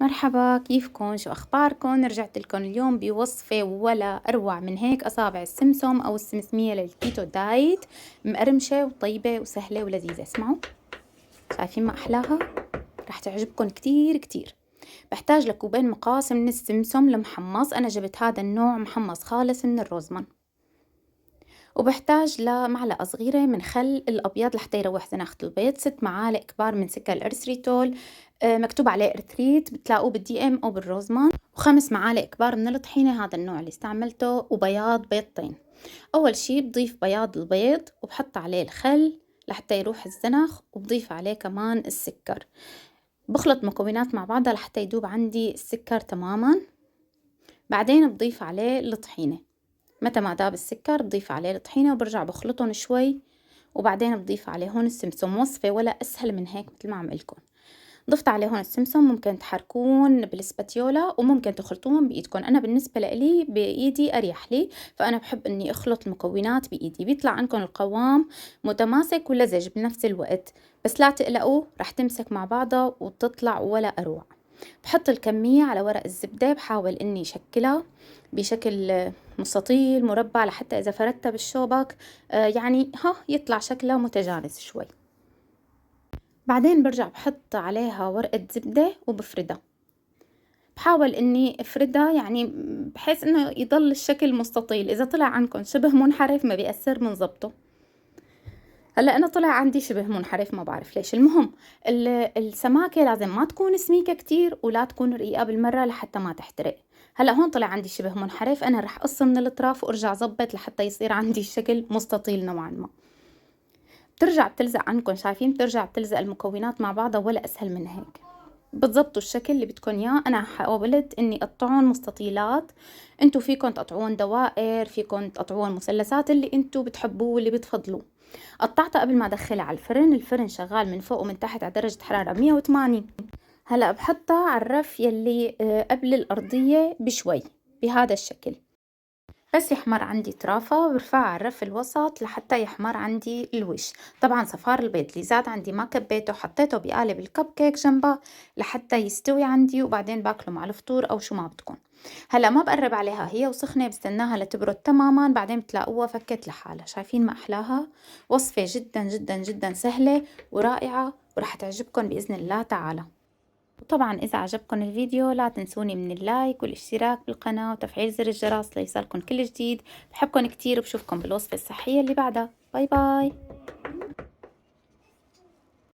مرحبا، كيفكن؟ شو أخباركن؟ رجعت لكم اليوم بوصفة ولا أروع من هيك. أصابع السمسم أو السمسمية للكيتو دايت، مقرمشة وطيبة وسهلة ولذيذة. اسمعوا، شايفين ما أحلاها؟ رح تعجبكن كتير كتير. بحتاج لكوبين مقاس من السمسم المحمص، أنا جبت هذا النوع محمص خالص من الروزمان. وبحتاج لمعلقة صغيرة من خل الأبيض لحتى يروح زناخة البيض، 6 معالق كبار من سكر الأرثريتول، مكتوب عليه إرثريت، بتلاقوه بالدي ام أو بالروزمان، و5 معالق كبار من الطحينة، هذا النوع اللي استعملته، وبياض بيضتين. أول شي بضيف بياض البيض وبحط عليه الخل لحتى يروح الزنخ، وبضيف عليه كمان السكر. بخلط مكونات مع بعضها لحتى يدوب عندي السكر تماما. بعدين بضيف عليه الطحينة، متى ما داب السكر بضيف عليه الطحينة وبرجع بخلطهم شوي، وبعدين بضيف عليه هون السمسم. وصفة ولا أسهل من هيك مثل ما عملكم. ضفت عليه هون السمسم، ممكن تحركون بالسباتيولا وممكن تخلطون بإيدكم. أنا بالنسبة لي بإيدي أريح لي، فأنا بحب إني أخلط المكونات بإيدي، بيطلع عندكم القوام متماسك ولزج بنفس الوقت. بس لا تقلقوا، رح تمسك مع بعضها وتطلع ولا أروع. بحط الكمية على ورق الزبدة، بحاول إني شكلها بشكل مستطيل مربع لحتى إذا فردتها بالشوبك يعني يطلع شكلها متجانس شوي. بعدين برجع بحط عليها ورقة زبدة وبفردها. بحاول إني أفردها يعني بحيث إنه يضل الشكل مستطيل. إذا طلع عندكم شبه منحرف ما بيأثر، منظبطه. هلا أنا طلع عندي شبه منحرف، ما بعرف ليش. المهم السماكة لازم ما تكون سميكة كتير ولا تكون رقيقة بالمرة لحتى ما تحترق. هلا هون طلع عندي شبه منحرف، أنا رح قص من الأطراف وأرجع ظبط لحتى يصير عندي الشكل مستطيل نوعا ما. بترجع بتلزق عندكم، شايفين؟ بترجع بتلزق المكونات مع بعضها ولا أسهل من هيك. بتظبطوا الشكل اللي بدكم اياه. انا حاولت اني اقطعهم مستطيلات، انتو فيكم تقطعون دوائر، فيكم تقطعون مثلثات، اللي انتو بتحبوه واللي بتفضلوه. قطعتها قبل ما ادخلها على الفرن. الفرن شغال من فوق ومن تحت على درجة حرارة 180. هلا بحطها على الرف يلي قبل الارضية بشوي بهذا الشكل. بس يحمر عندي طرافة برفعها على الرف الوسط لحتى يحمر عندي الوش. طبعا صفار البيض اللي زاد عندي ما كبيته، حطيته بقالب الكب كيك جنبه لحتى يستوي عندي، وبعدين باكله مع الفطور او شو ما بدكم. هلا ما بقرب عليها هي وسخنة، بستناها لتبرد تماما، بعدين بتلاقوها فكت لحالها. شايفين ما احلاها؟ وصفة جدا جدا جدا سهلة ورائعة، ورح تعجبكم بإذن الله تعالى. وطبعا إذا عجبكم الفيديو لا تنسوني من اللايك والاشتراك بالقناة وتفعيل زر الجرس ليصلكم كل جديد. بحبكم كتير وبشوفكم بالوصفة الصحية اللي بعدها. باي باي.